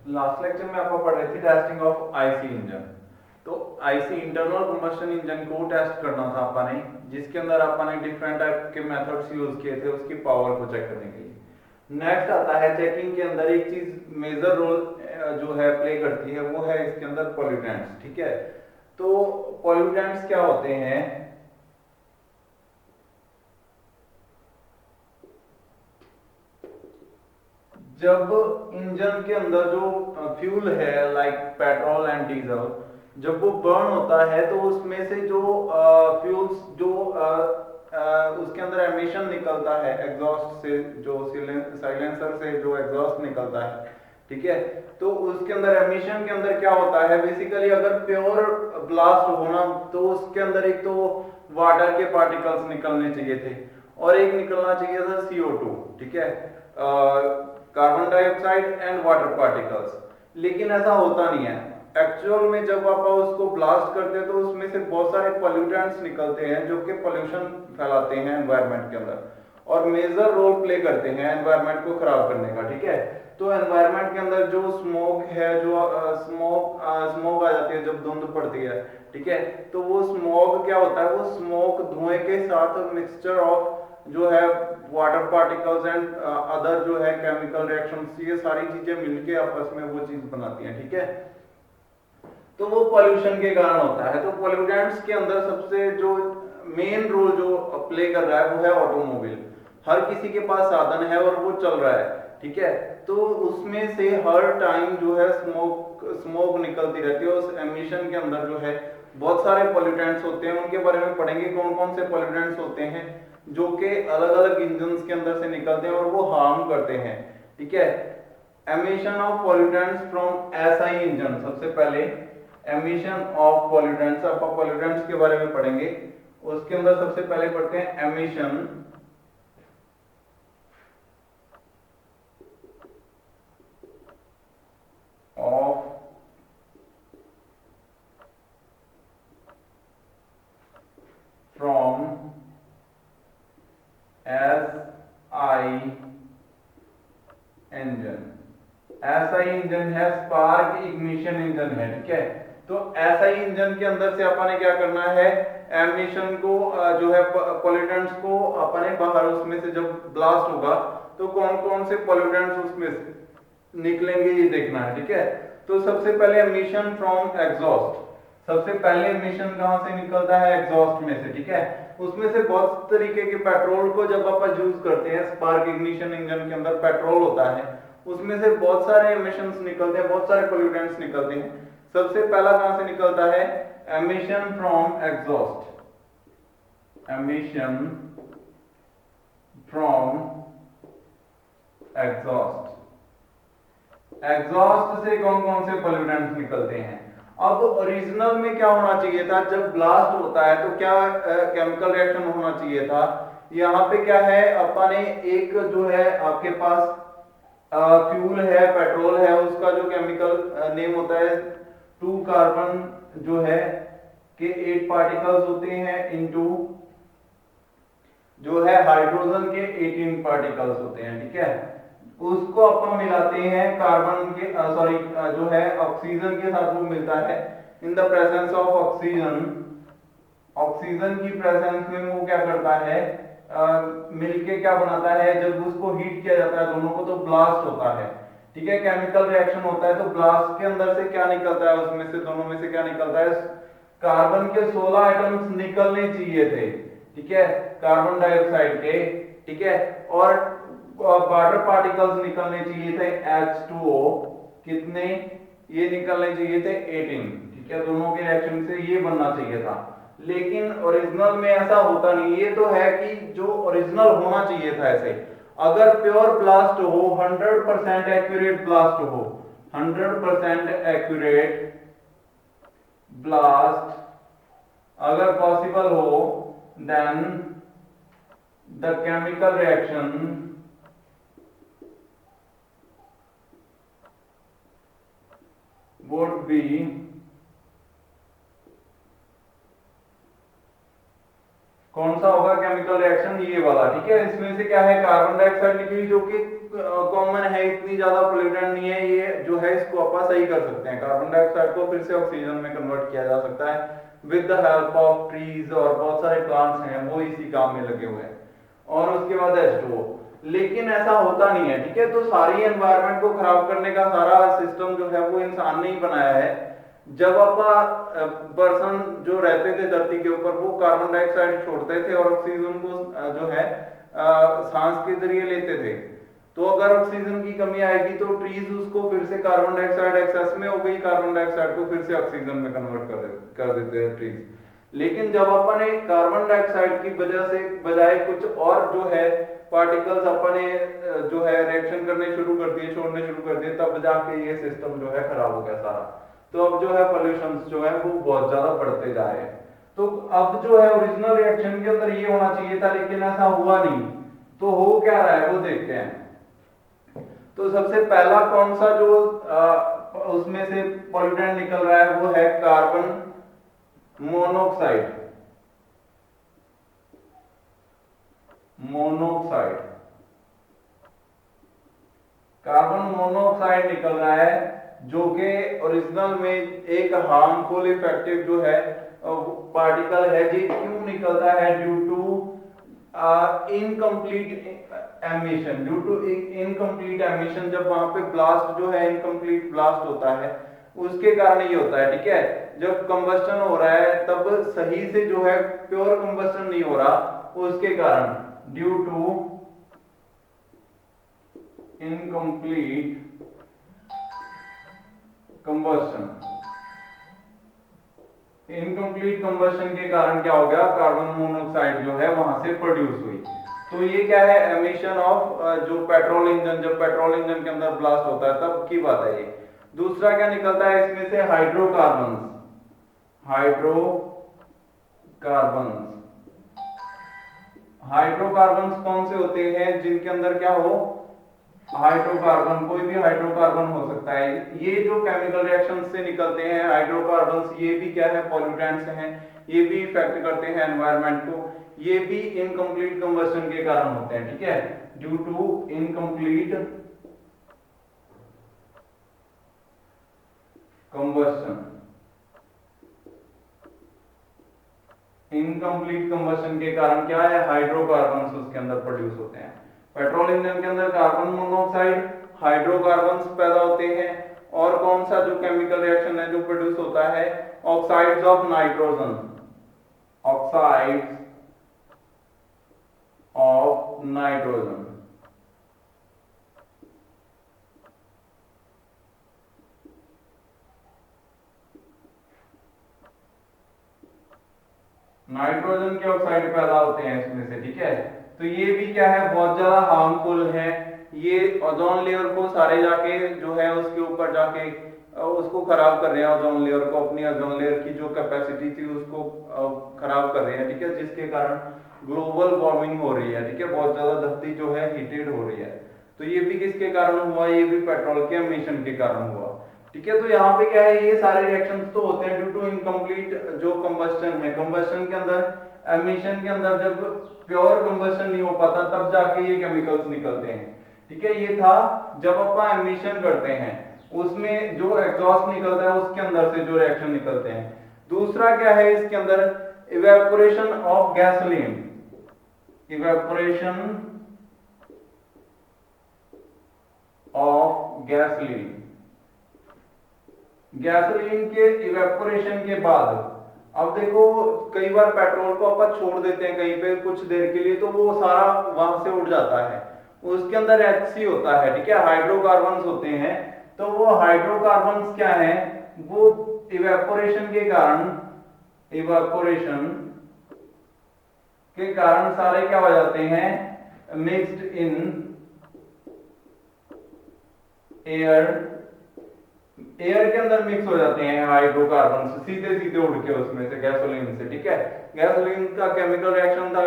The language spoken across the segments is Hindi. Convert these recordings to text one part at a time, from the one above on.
लास्ट लेक्चर में आपको पढ़ रही थी टेस्टिंग ऑफ आईसी इंजन। तो आईसी इंटरनल कंबशन इंजन को टेस्ट करना था आपने, जिसके अंदर आपने डिफरेंट टाइप के मेथड्स यूज किए थे उसकी पावर को चेक करने के लिए। नेक्स्ट आता है चेकिंग के अंदर एक चीज मेजर रोल जो है प्ले करती है, वो है इसके अंदर पॉल्यूटेंट्स। ठीक है, तो पॉल्यूटेंट्स क्या होते हैं? जब इंजन के अंदर जो फ्यूल है लाइक पेट्रोल एंड डीजल, जब वो बर्न होता है तो उसमें से जो फ्यूल्स जो उसके अंदर एमिशन निकलता है एग्जॉस्ट से, जो साइलेंसर से जो एग्जॉस्ट निकलता है, ठीक है, तो उसके अंदर एमिशन के अंदर क्या होता है बेसिकली, अगर प्योर ब्लास्ट होना तो उसके अंदर एक तो वाटर के पार्टिकल्स निकलने चाहिए थे और एक निकलना चाहिए था CO2। ठीक है, carbon dioxide and water particles. लेकिन ऐसा होता नहीं है एक्चुअल में। जब आप उसको ब्लास्ट करते हैं तो उसमें से बहुत सारे पॉल्यूटेंट्स निकलते हैं जो कि पोल्यूशन फैलाते हैं एनवायरनमेंट के अंदर और मेजर रोल प्ले करते हैं एनवायरनमेंट को खराब करने का। ठीक है, तो एनवायरनमेंट के अंदर जो स्मोक है, जो स्मोक आ जाती है जब धुंध पड़ती है, ठीक है, तो वो स्मोक क्या होता है, वो स्मोक धुएं के साथ मिक्सचर ऑफ जो है वाटर पार्टिकल्स एंड अदर जो है केमिकल रिएक्शंस, ये सारी चीजें मिलके आपस में वो चीज बनाती हैं। ठीक है, तो वो पॉल्यूशन के कारण होता है। तो पॉल्यूटेंट्स के अंदर सबसे जो मेन रोल जो प्ले कर रहा है वो है ऑटोमोबाइल। हर किसी के पास साधन है और वो चल रहा है, ठीक है, तो उसमें से हर टाइम जो है स्मोक स्मोक निकलती रहती है। उस एमिशन के अंदर जो है बहुत सारे पॉल्यूटेंट्स होते हैं, उनके बारे में पढ़ेंगे कौन कौन से पॉल्यूटेंट्स होते हैं जो कि अलग अलग इंजन के अंदर से निकलते हैं और वो हार्म करते हैं। ठीक है, emission of pollutants from SI engine. सबसे पहले एमिशन ऑफ पॉल्यूटेंट्स, आप पॉल्यूटेंट्स के बारे में पढ़ेंगे। उसके अंदर सबसे पहले पढ़ते हैं emission of from SI engine. SI engine है स्पार्क इग्निशन इंजन है। ठीक है, तो एसआई इंजन के अंदर से अपने क्या करना है, एमिशन को जो है पॉल्यूटेंट्स को अपने बाहर उसमें से जब ब्लास्ट होगा तो कौन कौन से पॉल्यूटेंट्स उसमें से निकलेंगे ये देखना है। ठीक है, तो सबसे पहले एमिशन फ्रॉम एग्जॉस्ट। सबसे पहले एमिशन कहां से निकलता है, एग्जॉस्ट में से। ठीक है, उसमें से बहुत तरीके के पेट्रोल को जब आप यूज करते हैं, स्पार्क इग्निशन इंजन के अंदर पेट्रोल होता है, उसमें से बहुत सारे एमिशंस निकलते हैं, बहुत सारे पोल्यूटेंट्स निकलते हैं। सबसे पहला कहां से निकलता है, emission from exhaust. Emission from exhaust. Exhaust से कौन कौन से पोल्यूटेंट्स निकलते हैं? अब ओरिजिनल में क्या होना चाहिए था, जब ब्लास्ट होता है तो क्या केमिकल रिएक्शन होना चाहिए था। यहाँ पे क्या है, अपने एक जो है आपके पास फ्यूल है, पेट्रोल है, उसका जो केमिकल नेम होता है 2 कार्बन जो है के 8 पार्टिकल्स होते हैं इनटू जो है हाइड्रोजन के 18 पार्टिकल्स होते हैं। ठीक है, उसको अपन मिलाते हैं कार्बन के सॉरी जो है ऑक्सीजन के साथ वो मिलता है। In the presence of oxygen, oxygen की प्रेजेंस में वो क्या करता है, मिलके क्या बनाता है, जब उसको हीट किया जाता है दोनों को तो ब्लास्ट होता है। ठीक है, केमिकल रिएक्शन होता है, तो ब्लास्ट के अंदर से क्या निकलता है, उसमें से दोनों में से क्या निकलता है, कार्बन के 16 एटम्स निकलने चाहिए थे। ठीक है, कार्बन डाइऑक्साइड के। ठीक है, और वाटर पार्टिकल्स निकलने चाहिए थे H2O। कितने, ये निकलने चाहिए थे 18। ठीक है, दोनों के रिएक्शन से ये बनना चाहिए था, लेकिन ओरिजिनल में ऐसा होता नहीं। ये तो है कि जो ओरिजिनल होना चाहिए था ऐसे, अगर प्योर ब्लास्ट हो, 100% एक्यूरेट ब्लास्ट हो, 100% एक्यूरेट ब्लास्ट अगर पॉसिबल हो, then the chemical reaction would be कौन सा होगा केमिकल रिएक्शन, पोल्यूटेंट ये वाला, ठीक है। इसमें से क्या है, कार्बन डाइऑक्साइड लिखी हुई, जो कि कॉमन है, इतनी ज्यादा पोल्यूटेंट नहीं है। ये जो है इसको अपन सही कर सकते हैं, कार्बन डाइऑक्साइड को फिर से ऑक्सीजन में कन्वर्ट किया जा सकता है with the help of trees, और बहुत सारे प्लांट्स हैं वो इसी काम में लगे हुए हैं। और उसके बाद H2O। लेकिन ऐसा होता नहीं है, ठीक है। तो सारी एनवायरनमेंट को खराब करने का सारा सिस्टम जो है वो इंसान ने ही बनाया है। जब पर्सन जो रहते थे धरती के ऊपर, वो कार्बन डाइऑक्साइड छोड़ते थे और ऑक्सीजन को जो है सांस के जरिए लेते थे। तो अगर ऑक्सीजन की कमी आएगी तो ट्रीज उसको फिर से, कार्बन डाइऑक्साइड एक्सेस में हो गई, कार्बन डाइऑक्साइड को फिर से ऑक्सीजन में कन्वर्ट कर देते हैं ट्रीज। लेकिन जब अपन ने कार्बन डाइऑक्साइड की वजह से बजाय कुछ और जो है पार्टिकल्स अपन ने जो है रिएक्शन करने शुरू कर दिए, छोड़ने शुरू कर दिए, तब जाके ये सिस्टम जो है खराब हो गया सारा। तो अब जो है पोल्यूशन जो है वो बहुत ज्यादा बढ़ते जा रहे हैं। तो अब जो है ओरिजिनल रिएक्शन के अंदर ये होना चाहिए था, लेकिन ऐसा हुआ नहीं। तो हो क्या रहा है वो देखते हैं। तो सबसे पहला कौन सा जो उसमें से पॉल्यूटेंट निकल रहा है वो है कार्बन मोनोऑक्साइड। कार्बन मोनोऑक्साइड निकल रहा है, जो कि ओरिजिनल में एक हार्मफुल इफेक्टिव जो है पार्टिकल है जी। क्यों निकलता है? Due to incomplete emission. Due to incomplete emission, जब वहां पे ब्लास्ट जो है इनकम्प्लीट ब्लास्ट होता है, उसके कारण ये होता है, ठीक है। जब कंबस्टन हो रहा है तब सही से जो है प्योर कंबस्टन नहीं हो रहा, उसके कारण due to incomplete combustion. Incomplete combustion के कारण क्या हो गया, कार्बन मोनोऑक्साइड जो है वहां से प्रोड्यूस हुई। तो ये क्या है, एमिशन ऑफ जो पेट्रोल इंजन, जब पेट्रोल इंजन के अंदर ब्लास्ट होता है तब की बात है ये। दूसरा क्या निकलता है इसमें से, हाइड्रोकार्बन। हाइड्रोकार्बन कौन से होते हैं जिनके अंदर क्या हो, हाइड्रोकार्बन, कोई भी हाइड्रोकार्बन हो सकता है। ये जो केमिकल रिएक्शन से निकलते हैं हाइड्रोकार्बन, ये भी क्या है, पॉल्यूटेंट्स हैं, ये भी इफेक्ट करते हैं एनवायरनमेंट को। ये भी इनकम्प्लीट कंबस्टन के कारण होते हैं, ठीक है। Due to incomplete combustion. Incomplete combustion के कारण क्या है, हाइड्रोकार्बन्स उसके अंदर प्रोड्यूस होते हैं। पेट्रोल इंजन के अंदर कार्बन मोनोऑक्साइड, हाइड्रोकार्बन्स पैदा होते हैं। और कौन सा जो केमिकल रिएक्शन है जो प्रोड्यूस होता है, oxides of nitrogen. Oxides of nitrogen. Nitrogen के ऑक्साइड पैदा होते हैं इसमें से, ठीक है। तो ये भी क्या है, बहुत ज्यादा हार्मफुल है। ये ओजोन लेयर को सारे जाके जो है उसके ऊपर जाके उसको खराब कर रहे हैं, ओजोन लेयर को, अपनी ओजोन लेयर की जो कैपेसिटी थी उसको खराब कर रहे हैं, ठीक है। जिसके कारण ग्लोबल वार्मिंग हो रही है, ठीक है। बहुत ज्यादा धरती जो है हीटेड हो रही है। तो ये भी किसके कारण हुआ, ये भी पेट्रोल के एमिशन के कारण हुआ, ठीक है। तो यहाँ पे क्या है, ये सारे रिएक्शंस तो होते हैं ड्यू टू इनकम्प्लीट जो कंबस्टन है। कंबस्टन के अंदर, एमिशन के अंदर जब प्योर कंबस्टन नहीं हो पाता तब जाके ये केमिकल्स निकलते हैं, ठीक है। ये था जब अपन एमिशन करते हैं, उसमें जो एग्जॉस्ट निकलता है उसके अंदर से जो रिएक्शन निकलते हैं। दूसरा क्या है इसके अंदर, evaporation of gasoline. Evaporation of gasoline. Gasoline के इवेपोरेशन के बाद, अब देखो कई बार पेट्रोल को अपन छोड़ देते हैं कहीं पे कुछ देर के लिए, तो वो सारा वहां से उड़ जाता है। उसके अंदर HC होता है, ठीक है, हाइड्रोकार्बन्स होते हैं। तो वो हाइड्रोकार्बन्स क्या है, वो इवेपोरेशन के कारण सारे क्या हो जाते हैं, मिक्स्ड इन एयर के अंदर मिक्स हो जाते हैं हाइड्रोकार्बन सीधे सीधे उड़ के उसमें से, गैसोलीन से, ठीक है। गैसोलीन का केमिकल रिएक्शन था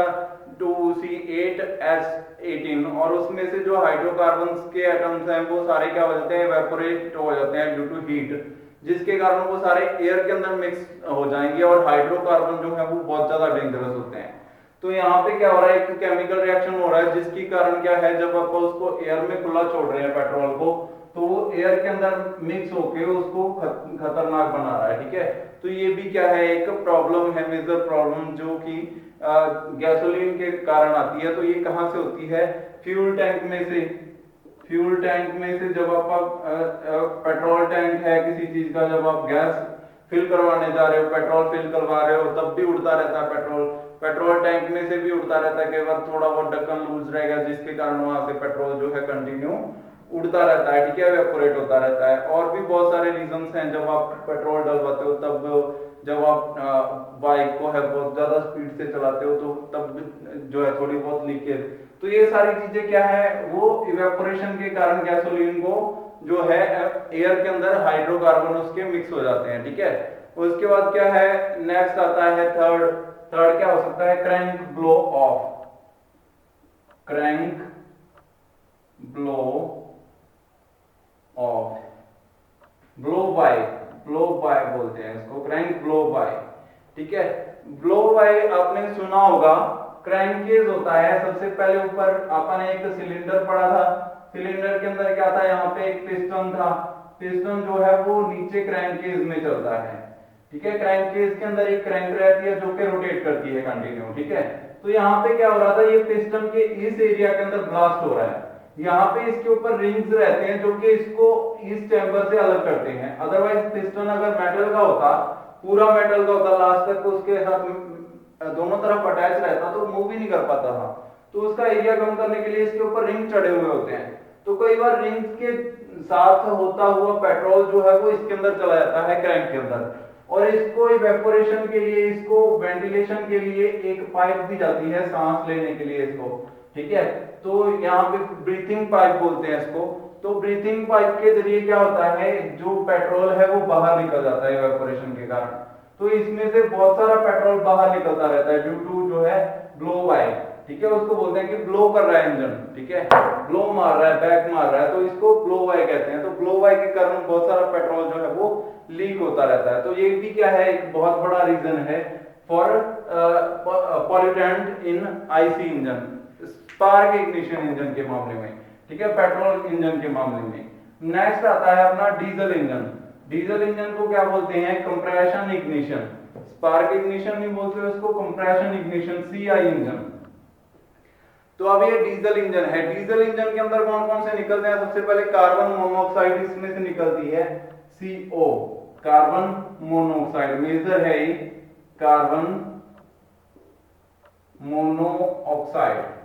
2C8H18, और उसमें से जो हाइड्रोकार्बन्स के एटम्स हैं वो सारे क्या हो जाते हैं, इवेपोरेट हो जाते हैं ड्यू टू हीट, जिसके कारण वो सारे एयर के अंदर मिक्स हो जाएंगे। और हाइड्रोकार्बन जो है वो बहुत ज्यादा डेंजरस होते हैं। तो यहाँ पे क्या हो रहा है, एक केमिकल रिएक्शन हो रहा है जिसके कारण क्या है, जब आप उसको एयर में खुला छोड़ रहे हैं पेट्रोल को, तो वो एयर के अंदर मिक्स होके उसको खतरनाक बना रहा है, ठीक है। तो ये भी क्या है, एक प्रॉब्लम है, मेजर प्रॉब्लम, जो कि गैसोलीन के कारण आती है। तो ये कहाँ से होती है, फ्यूल टैंक में से। फ्यूल टैंक में से जब आप पेट्रोल टैंक है किसी चीज का, जब आप गैस फिल करवाने जा रहे हो, पेट्रोल फिल करवा रहे हो, तब भी उड़ता रहता है पेट्रोल। पेट्रोल टैंक में से भी उड़ता रहता है, कई बार थोड़ा बहुत ढक्कन लूज रहेगा जिसके कारण वहां से पेट्रोल जो है कंटिन्यू उड़ता रहता है, ठीक है, वेपोरेट होता रहता है। और भी बहुत सारे रीजंस हैं, जब आप पेट्रोल डलवाते हो तब, जब आप बाइक को है बहुत ज्यादा स्पीड से चलाते हो तो तब जो है थोड़ी बहुत लीकेज। तो ये सारी चीजें क्या है, वो इवेपोरेशन के कारण गैसोलीन को जो है एयर के अंदर हाइड्रोकार्बन उसके मिक्स हो जाते हैं, ठीक है। उसके बाद क्या है, नेक्स्ट आता है थर्ड। थर्ड क्या हो सकता है, crank blow off. Crank blow off, blow by, blow by बोलते हैं इसको, क्रैंक ब्लो बाय, ठीक है। ब्लो बाय आपने सुना होगा, क्रैंकेज होता है। सबसे पहले ऊपर अपन एक सिलेंडर पड़ा था, सिलेंडर के अंदर क्या था, यहाँ पे एक पिस्टन था। पिस्टन जो है वो नीचे क्रैंकेज में चलता है, ठीक है। क्रैंकेज के अंदर एक क्रैंक रहती है जो कि रोटेट करती है कंटिन्यू, ठीक है। तो यहाँ पे क्या हो रहा था, ये पिस्टन के इस एरिया के अंदर ब्लास्ट हो रहा है। यहाँ पे इसके ऊपर रिंग्स रहते हैं जो कि इसको इस चैम्बर से अलग करते हैं। अदरवाइज पिस्टन अगर मेटल का होता, पूरा मेटल का होता, लास्ट तक उसके साथ दोनों तरफ अटैच रहता, तो मूव ही नहीं कर पाता था। तो उसका एरिया कम करने के लिए इसके ऊपर रिंग चढ़े हुए होते हैं। तो कई बार रिंग्स के साथ होता हुआ पेट्रोल जो है वो इसके अंदर चला जाता है, क्रैंक के अंदर। और इसको इवेपोरेशन के लिए, इसको वेंटिलेशन के लिए एक पाइप दी जाती है सांस लेने के लिए इसको, ठीक है। तो यहाँ पे ब्रीथिंग पाइप बोलते हैं इसको। तो ब्रीथिंग पाइप के जरिए क्या होता है, जो पेट्रोल है वो बाहर निकल जाता है इवेपोरेशन के कारण। तो इसमें से बहुत सारा पेट्रोल बाहर निकलता रहता है ड्यू टू जो है ब्लो बाय, ठीक है। उसको बोलते हैं कि ब्लो कर रहा है इंजन, ठीक है, ब्लो मार रहा है, बैक मार रहा है, तो इसको ब्लो बाय कहते हैं। तो ब्लो बाय के कारण बहुत सारा पेट्रोल जो है वो लीक होता रहता है। तो ये भी क्या है, एक बहुत बड़ा रीजन है for pollutant in IC engine, spark ignition engine के मामले में, ठीक है, पेट्रोल इंजन के मामले में। नेक्स्ट आता है अपना डीजल इंजन। डीजल इंजन को क्या बोलते हैं, कंप्रेशन इग्निशन। स्पार्क इग्निशन नहीं बोलते उसको, कंप्रेशन इग्निशन, सीआई इंजन। तो अब ये डीजल इंजन है। डीजल इंजन के अंदर कौन कौन से निकलते हैं, सबसे पहले कार्बन मोनोऑक्साइड इसमें से निकलती है, CO, कार्बन मोनोऑक्साइड, मेजर है ये कार्बन मोनोऑक्साइड।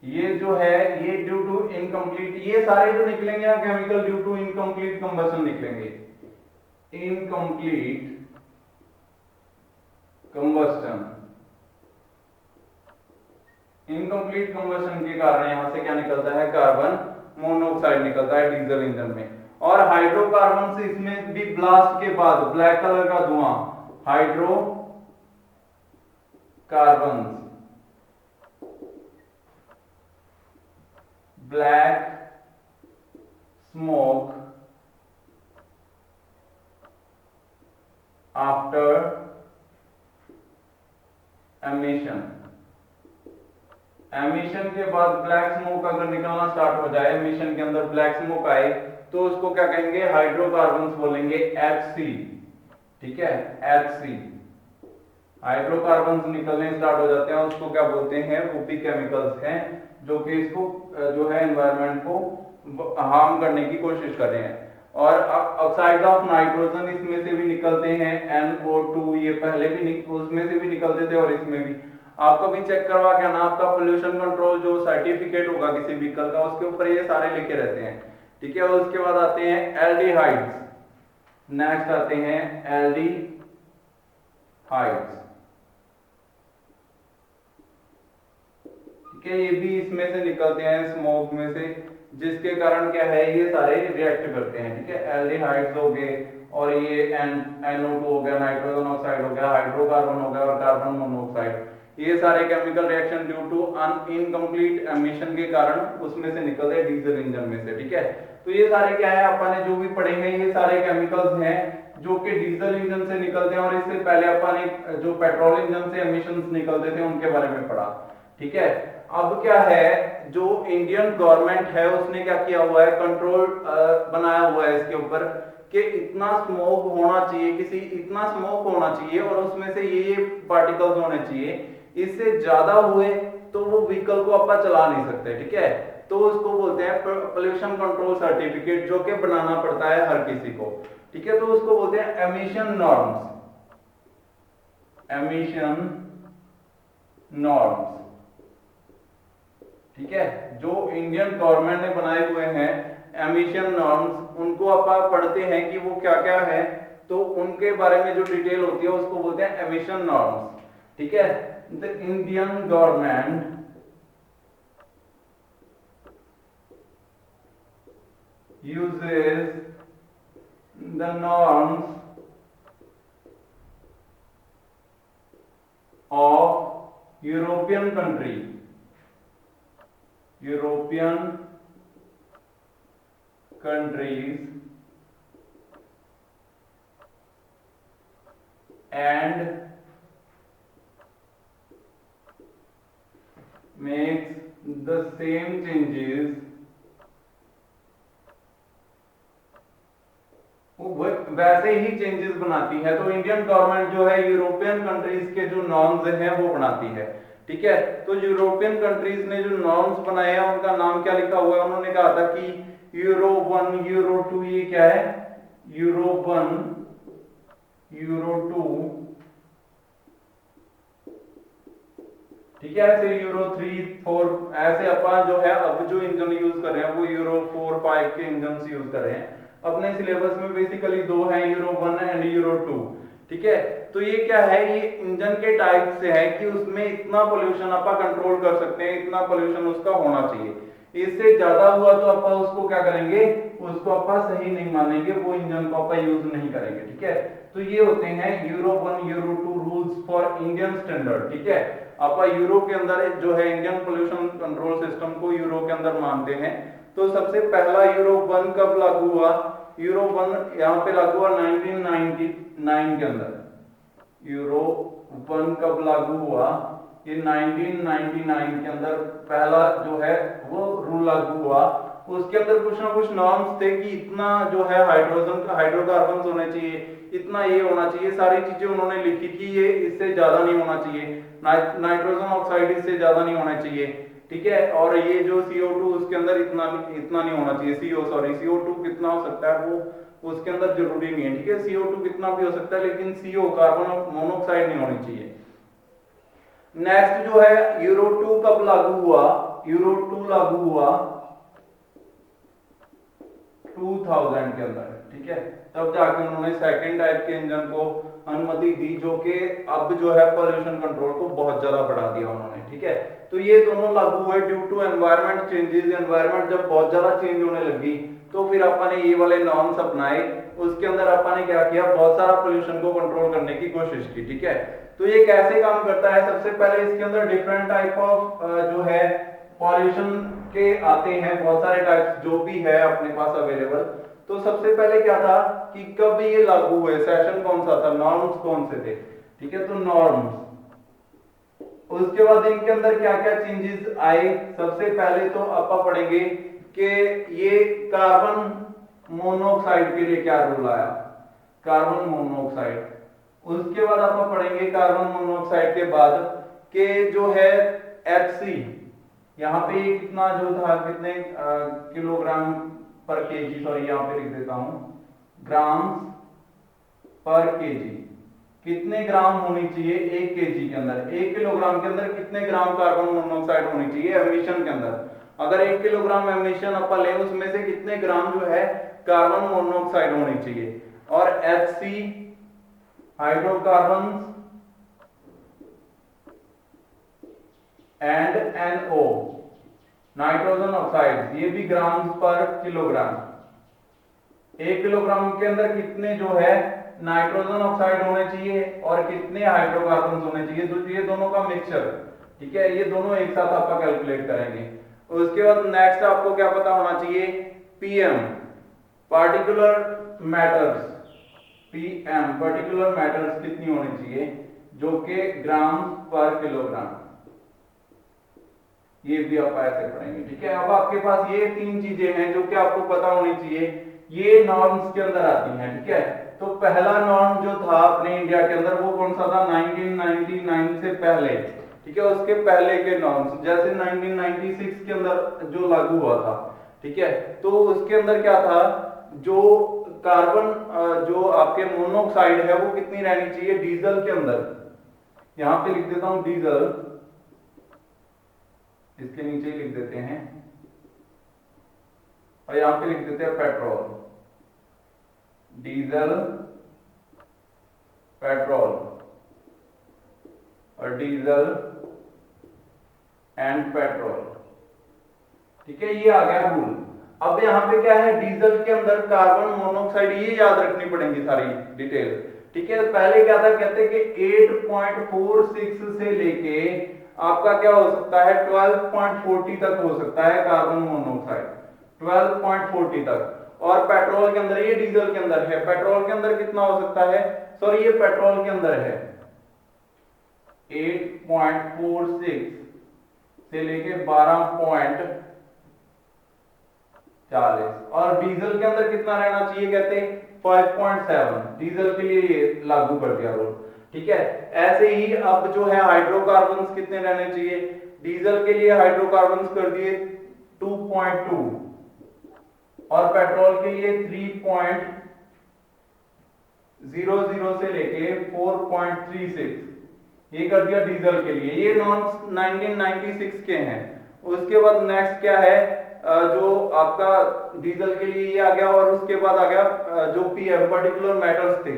ये जो है ये ड्यू टू इनकम्प्लीट, ये सारे जो निकलेंगे chemical due to incomplete combustion निकलेंगे, इनकम्प्लीट कंबशन। इनकम्प्लीट कंबशन के कारण यहां से क्या निकलता है, कार्बन मोनोऑक्साइड निकलता है डीजल इंजन में। और हाइड्रोकार्बन से इसमें भी ब्लास्ट के बाद ब्लैक कलर का धुआं, hydrocarbon, black smoke after emission. Emission के बाद ब्लैक स्मोक अगर निकलना स्टार्ट हो जाए, एमिशन के अंदर ब्लैक स्मोक आए, तो उसको क्या कहेंगे, हाइड्रोकार्बन्स बोलेंगे, HC, ठीक है, HC। हाइड्रोकार्बन्स निकलने स्टार्ट हो जाते हैं, उसको क्या बोलते हैं, वो भी केमिकल्स हैं जो कि इसको जो है एनवायरनमेंट को हार्म करने की कोशिश कर रहे हैं। और ऑक्साइड ऑफ नाइट्रोजन इसमें से भी निकलते हैं, NO2, ये पहले भी उसमें से भी निकलते थे और इसमें भी। आपको भी चेक करवा के ना, आपका पोल्यूशन कंट्रोल जो सर्टिफिकेट होगा किसी व्हीकल का, उसके ऊपर ये सारे लिखे रहते हैं, ठीक है। और उसके बाद आते हैं एल्डिहाइड्स। नेक्स्ट आते हैं एल्डिहाइड्स, ठीक है। ये भी इसमें से निकलते हैं स्मोक में से, जिसके कारण क्या है, ये सारे रिएक्ट करते हैं, ठीक है। एल्डिहाइड्स हो गए, और ये NO2 हो गया, नाइट्रोजन ऑक्साइड हो गया, हाइड्रोकार्बन हो गया, और कार्बन मोनोऑक्साइड, ये सारे chemical reaction due to incomplete emission के कारण उसमें से निकलते हैं डीजल इंजन में से, ठीक है। तो तो ये सारे क्या है, अपन ने जो भी पढ़े हैं ये सारे केमिकल्स हैं जो कि डीजल इंजन से निकलते हैं, और इससे पहले अपन ने जो पेट्रोल इंजन से एमिशंस निकलते थे उनके बारे में पढ़ा। ठीक है, अब क्या है, जो इंडियन गवर्नमेंट है उसने क्या किया हुआ है, कंट्रोल बनाया हुआ है इसके ऊपर कि इतना स्मोक होना चाहिए, इतना स्मोक होना चाहिए और उसमें से ये पार्टिकल्स होने चाहिए, इससे ज्यादा हुए तो वो व्हीकल को अपन चला नहीं सकते। ठीक है, तो उसको बोलते हैं पोल्यूशन कंट्रोल सर्टिफिकेट, जो कि बनाना पड़ता है हर किसी को। ठीक है, तो उसको बोलते हैं एमिशन नॉर्म्स, एमिशन नॉर्म्स। ठीक है, जो इंडियन गवर्नमेंट ने बनाए हुए हैं एमिशन नॉर्म्स, उनको अपन पढ़ते हैं कि वो क्या क्या है, तो उनके बारे में जो डिटेल होती है उसको बोलते हैं एमिशन नॉर्म्स। ठीक है, the Indian government uses the norms of European countries and makes the same changes, वैसे ही चेंजेस बनाती है। तो इंडियन गवर्नमेंट जो है यूरोपियन कंट्रीज के जो नॉर्म्स हैं वो बनाती है। ठीक है, तो यूरोपियन कंट्रीज ने जो नॉर्म्स बनाए हैं उनका नाम क्या लिखा हुआ है, उन्होंने कहा था कि यूरो 1 यूरो 2, ये क्या है, यूरो 1 यूरो 2, ठीक है, ऐसे यूरो 3 4, ऐसे अपन जो है अब जो इंजन यूज कर रहे हैं वो यूरो 4 5 के इंजन यूज कर रहे हैं। अपने सिलेबस में बेसिकली दो हैं, यूरो 1 एंड यूरो 2। ठीक है, तो ये क्या है, ये इंजन के टाइप से है कि उसमें इतना पोल्यूशन आप कंट्रोल कर सकते हैं, इतना पोल्यूशन उसका होना चाहिए, इससे ज्यादा हुआ तो आप उसको क्या करेंगे, उसको आप सही नहीं मानेंगे, वो इंजन को आप यूज नहीं करेंगे। ठीक है, तो ये होते हैं euro 1 euro 2 rules for Indian standard. ठीक है, आप यूरो के अंदर जो है इंडियन पोल्यूशन कंट्रोल सिस्टम को यूरो के अंदर मानते हैं। तो सबसे पहला यूरो 1 कब लागू हुआ, यूरो 1 यहां पे लागू हुआ 1999 के अंदर। यूरो 1 कब लागू हुआ, ये 1999 के अंदर पहला जो है वो रूल लागू हुआ। उसके अंदर कुछ ना कुछ नॉर्म्स थे कि इतना जो है हाइड्रोकार्बन होने चाहिए, इतना ये होना चाहिए, सारी चीजें उन्होंने लिखी कि ये इससे ज्यादा नहीं होना चाहिए, नाइट्रोजन ऑक्साइड इससे ज्यादा नहीं होना चाहिए। ठीक है, और ये जो CO2 उसके अंदर इतना नहीं होना चाहिए, CO2 कितना हो सकता है वो उसके अंदर जरूरी नहीं है। ठीक है, CO2 कितना भी हो सकता है, लेकिन CO कार्बन मोनोऑक्साइड नहीं होनी चाहिए। नेक्स्ट जो है यूरो 2 कब लागू हुआ, यूरो 2 लागू हुआ 2000 के अंदर। ठीक है, तब जाकर उन्होंने सेकंड टाइप के इंजन को अनुमति दी, जो कि अब जो है पोल्यूशन कंट्रोल को बहुत ज्यादा बढ़ा दिया उन्होंने। ठीक है, तो ये दोनों लागू हुए due to environment changes. Environment जब बहुत ज्यादा चेंज होने लगी तो फिर अपन ने ये वाले नॉर्म्स अपनाए, उसके अंदर अपन ने क्या किया, बहुत सारा पोल्यूशन को कंट्रोल करने की कोशिश की। ठीक है, तो ये कैसे काम करता है, सबसे पहले इसके अंदर डिफरेंट टाइप ऑफ जो है पॉल्यूशन के आते हैं, बहुत सारे टाइप्स जो भी है अपने पास अवेलेबल। तो सबसे पहले क्या था कि कब ये लागू हुए, सेशन कौन सा था, नॉर्म्स कौन से थे। ठीक है, तो नॉर्म्स, उसके बाद इनके अंदर क्या क्या चेंजेस आए, सबसे पहले तो आप पढ़ेंगे कि ये कार्बन मोनोऑक्साइड के लिए क्या रूल आया, कार्बन मोनोऑक्साइड। उसके बाद आप पढ़ेंगे कार्बन मोनोऑक्साइड के बाद के जो है HC, यहाँ पे कितना जो था, कितने किलोग्राम पर केजी, सॉरी यहाँ पे लिख देता हूं ग्राम्स पर केजी, कितने ग्राम होनी चाहिए 1 केजी के अंदर, 1 किलोग्राम के अंदर कितने ग्राम कार्बन मोनोऑक्साइड होनी चाहिए एमिशन के अंदर। अगर 1 किलोग्राम एमिशन अपन लें उसमें से कितने ग्राम जो है कार्बन मोनोऑक्साइड होनी चाहिए। और HC hydrocarbon and NO nitrogen oxide, ये भी ग्राम पर किलोग्राम। 1 किलोग्राम के अंदर कितने जो है नाइट्रोजन ऑक्साइड होने चाहिए और कितने हाइड्रोकार्बन होने चाहिए, तो ये दोनों का मिक्सचर। ठीक है, ये दोनों एक साथ आप कैलकुलेट करेंगे। उसके बाद नेक्स्ट आपको क्या पता होना चाहिए, PM particular matters PM, particular matters कितनी होनी चाहिए, जो कि ग्राम पर किलोग्राम, ये भी आप ऐसे पढ़ेंगे। ठीक है, अब आपके पास ये तीन चीजें हैं जो कि आपको पता होनी चाहिए, ये नॉर्म्स के अंदर आती हैं। ठीक है, तो पहला नॉर्म जो था अपने इंडिया के अंदर वो कौन सा था, 1999 से पहले। ठीक है, उसके पहले के नॉर्म्स जैसे 1996 के अंदर जो लागू हुआ था। ठीक है, तो उसके अंदर क्या था, जो कार्बन जो आपके मोनोऑक्साइड है वो कितनी रहनी चाहिए डीजल के अंदर, यहां पे लिख देता हूं डीजल, इसके नीचे ही लिख देते हैं, और यहां पे लिख देते हैं पेट्रोल, डीजल, पेट्रोल और डीजल एंड पेट्रोल। ठीक है, ये आ गया रूल। अब यहां पे क्या है, डीजल के अंदर कार्बन मोनोऑक्साइड, ये याद रखनी पड़ेंगी सारी डिटेल। ठीक है, पहले क्या था, कहते हैं कि 8.46 से लेके आपका क्या हो सकता है 12.40 तक हो सकता है कार्बन मोनोऑक्साइड, 12.40 तक। और पेट्रोल के अंदर, ये डीजल के अंदर है, पेट्रोल के अंदर कितना हो सकता है, सॉरी ये पेट्रोल के अंदर है 8.46 से लेके 12.40, और डीजल के अंदर कितना रहना चाहिए, कहते हैं 5.7, डीजल के लिए ये लागू कर दिया रूल। ठीक है, ऐसे ही अब जो है हाइड्रोकार्बन्स कितने रहने चाहिए, डीजल के लिए हाइड्रोकार्बन्स कर दिए 2.2 और पेट्रोल के लिए 3.00 से लेके 4.36, ये कर दिया डीजल के लिए। ये नॉर्म्स 1996 के हैं। उसके बाद नेक्स्ट क्या है, जो आपका डीजल के लिए ये आ गया, और उसके बाद आ गया जो पीएम, पर्टिकुलर मैटर्स थे।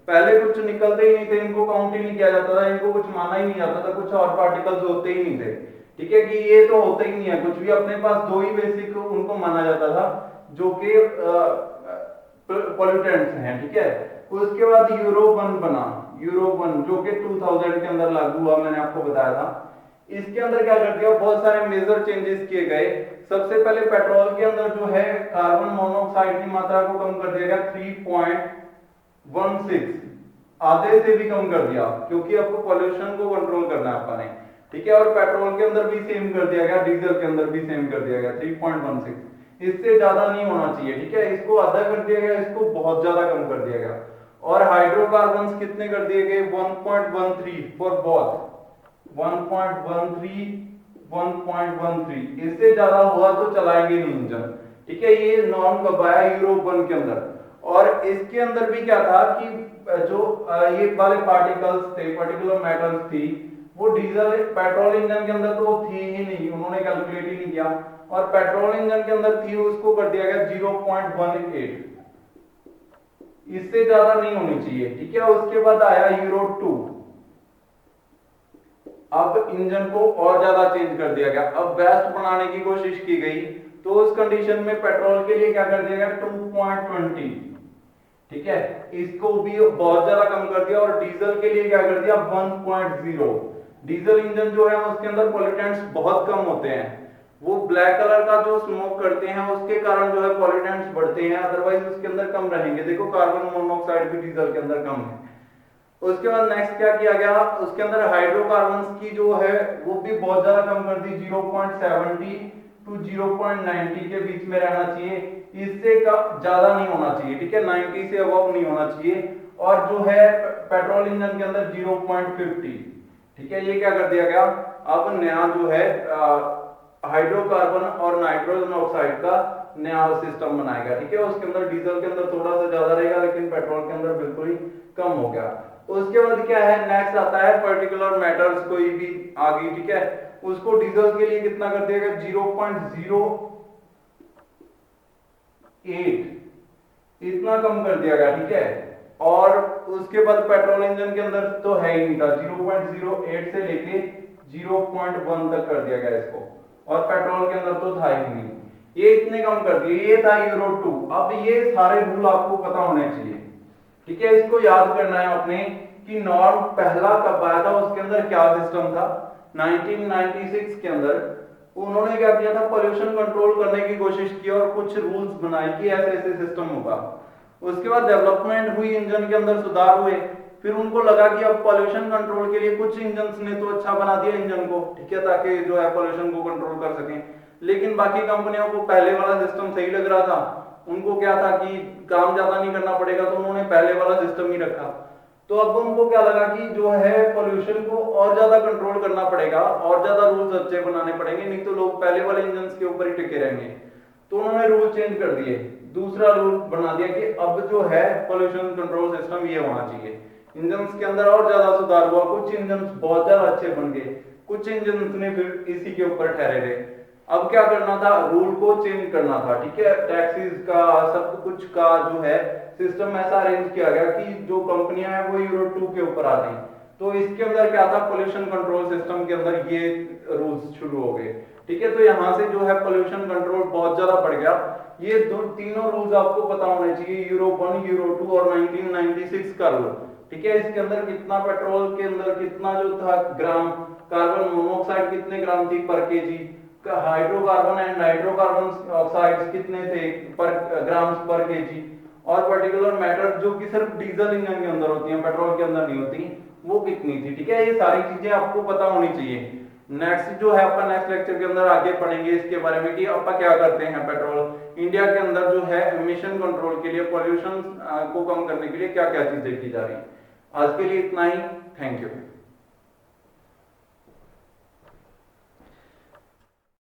पहले कुछ निकलते ही नहीं थे, इनको काउंट ही नहीं किया जाता था, इनको कुछ माना ही नहीं जाता था, कुछ और पार्टिकल्स होते ही नहीं थे। ठीक है, कि ये तो होते ही नहीं है कुछ भी, अपने पास दो ही बेसिक उनको माना जाता था जो कि पॉल्यूटेंट्स हैं। ठीक है, उसके बाद यूरो 1 बना, यूरो 1 जो कि 2000 के अंदर लागू हुआ, मैंने आपको बताया था। इसके अंदर क्या कर दिया, बहुत सारे मेजर चेंजेस किए गए। सबसे पहले पेट्रोल के अंदर जो है कार्बन मोनोऑक्साइड की मात्रा को कम कर दिया गया 3.16, आधे से भी कम कर दिया, क्योंकि आपको पॉल्यूशन को कंट्रोल करना है आपने। ठीक है, और पेट्रोल के अंदर भी सेम कर दिया गया, डीजल के अंदर भी सेम कर दिया गया 3.16, इससे ज्यादा नहीं होना चाहिए। ठीक है, इसको आधा कर दिया गया, इसको बहुत ज्यादा कम कर दिया गया। और हाइड्रोकार्बन्स कितने कर दिए गए, 1.13 फॉर बोथ, 1.13, 1.13, इससे ज्यादा हुआ तो चलाएंगे नहीं इंजन। ठीक है, ये नॉर्म कब आया, यूरोप 1 के अंदर। और इसके अंदर भी क्या था कि जो ये वाले पार्टिकल्स थे, पर्टिकुलर मैटर्स थी, वो डीजल पेट्रोल इंजन के अंदर तो थी ही नहीं, उन्होंने कैलकुलेट ही नहीं किया, और पेट्रोल इंजन के अंदर थी, उसको कर दिया गया 0.18, इससे ज्यादा नहीं होनी चाहिए। ठीक है, उसके बाद आया यूरो 2, अब इंजन को और ज्यादा चेंज कर दिया गया, अब बेस्ट बनाने की कोशिश की गई, तो उस कंडीशन में पेट्रोल के लिए क्या कर दिया गया 2.20। ठीक है, इसको भी बहुत ज्यादा कम कर दिया, और डीजल के लिए क्या कर दिया 1.0। डीजल इंजन जो है उसके अंदर पॉल्यूटेंट्स बहुत कम होते हैं, वो ब्लैक कलर का जो स्मोक करते हैं उसके कारण जो है पॉल्यूटेंट्स बढ़ते हैं, अदरवाइज उसके अंदर कम रहेंगे। देखो कार्बन मोनोऑक्साइड भी डीजल के अंदर कम है। उसके बाद नेक्स्ट क्या किया गया, उसके अंदर हाइड्रोकार्बन्स की जो है वो भी बहुत ज्यादा कम कर दी, 0.70 टू 0.90 के बीच में रहना चाहिए, इससे ज्यादा नहीं होना चाहिए। ठीक है, 90 से अबव नहीं होना चाहिए। और जो है पेट्रोल इंजन के अंदर 0.50। ठीक है, ये क्या कर दिया गया, अब नया जो है हाइड्रोकार्बन और नाइट्रोजन ऑक्साइड का नया सिस्टम बनाया गया। ठीक है, उसके अंदर डीजल के अंदर थोड़ा सा ज्यादा रहेगा, लेकिन पेट्रोल के अंदर बिल्कुल ही कम हो गया। उसके बाद क्या है, नेक्स्ट आता है पर्टिकुलर मैटर्स, कोई भी आ गई। ठीक है, उसको डीजल के लिए कितना कर दिया गया 0.08, इतना कम कर दिया गया। ठीक है, और उसके बाद पेट्रोल इंजन के अंदर तो है ही नहीं था, 0.08 से लेके 0.1 तक कर दिया गया इसको, और पेट्रोल के अंदर तो था ही नहीं, ये इतने कम कर दिए। ये था यूरो 2। अब ये सारे रूल आपको पता होने चाहिए। ठीक है, इसको याद करना है आपने कि नॉर्म पहला कब आया था, उसके अंदर क्या सिस्टम था। 1996 के अंदर उन्होंने क्या किया था, पोल्यूशन कंट्रोल करने की कोशिश की और कुछ रूल्स बनाए कि ऐसे ऐसे सिस्टम होगा। उसके बाद डेवलपमेंट हुई, इंजन के अंदर सुधार हुए, फिर उनको लगा कि अब पोल्यूशन कंट्रोल के लिए कुछ इंजन ने तो अच्छा बना दिया इंजन को, ठीक है, ताकि जो है पोल्यूशन को कंट्रोल कर सकें, लेकिन बाकी कंपनियों को पहले वाला सिस्टम सही लग रहा था। उनको क्या था कि काम ज्यादा नहीं करना पड़ेगा, तो उन्होंने पहले वाला सिस्टम ही रखा। तो अब उनको क्या लगा कि जो है पोल्यूशन को और ज्यादा कंट्रोल करना पड़ेगा, और ज्यादा रूल्स अच्छे बनाने पड़ेंगे, नहीं तो लोग पहले वाले इंजन के ऊपर ही टिके रहेंगे। तो उन्होंने रूल चेंज कर दिए, दूसरा रूल बना दिया कि अब जो है पोल्यूशन कंट्रोल सिस्टम ये होना चाहिए। इंजन के अंदर और ज्यादा सुधार हुआ, कुछ इंजन बहुत ज्यादा अच्छे बन गए, कुछ इंजन ने फिर इसी के ऊपर ठहरे रहे। अब क्या करना था, रूल को चेंज करना था, ठीक है, टैक्सीज का सब कुछ का जो है सिस्टम ऐसा अरेंज किया गया कि जो कंपनियां हैं वो यूरो 2 के ऊपर आ गई। तो इसके अंदर क्या था, पोल्यूशन कंट्रोल सिस्टम के अंदर ये रूल्स शुरू हो गए, ठीक है। तो यहां से जो है पोल्यूशन कंट्रोल बहुत ज्यादा बढ़ गया। ये तीनों रूल्स आपको पता होने चाहिए, यूरो 1, यूरो 2 और 1996 का रूल, ठीक है। इसके अंदर कितना पेट्रोल के अंदर कितना जो था ग्राम कार्बन मोनोऑक्साइड कितने ग्राम थी पर KG, hydrocarbon and hydrocarbon oxides कितने थे पर ग्राम्स पर केजी, और पर्टिकुलर मैटर जो कि सिर्फ डीजल इंजन के अंदर होती है, पेट्रोल के अंदर नहीं होती, वो कितनी थी, ठीक है। ये सारी चीजें आपको पता होनी चाहिए। नेक्स्ट जो है अपन नेक्स्ट लेक्चर के अंदर आगे पढ़ेंगे इसके बारे में कि अपन क्या करते हैं पेट्रोल इंडिया के अंदर जो है एमिशन कंट्रोल के लिए, पॉल्यूशन को कम करने के लिए क्या क्या चीजें की जा रही है। आज के लिए इतना ही, थैंक यू।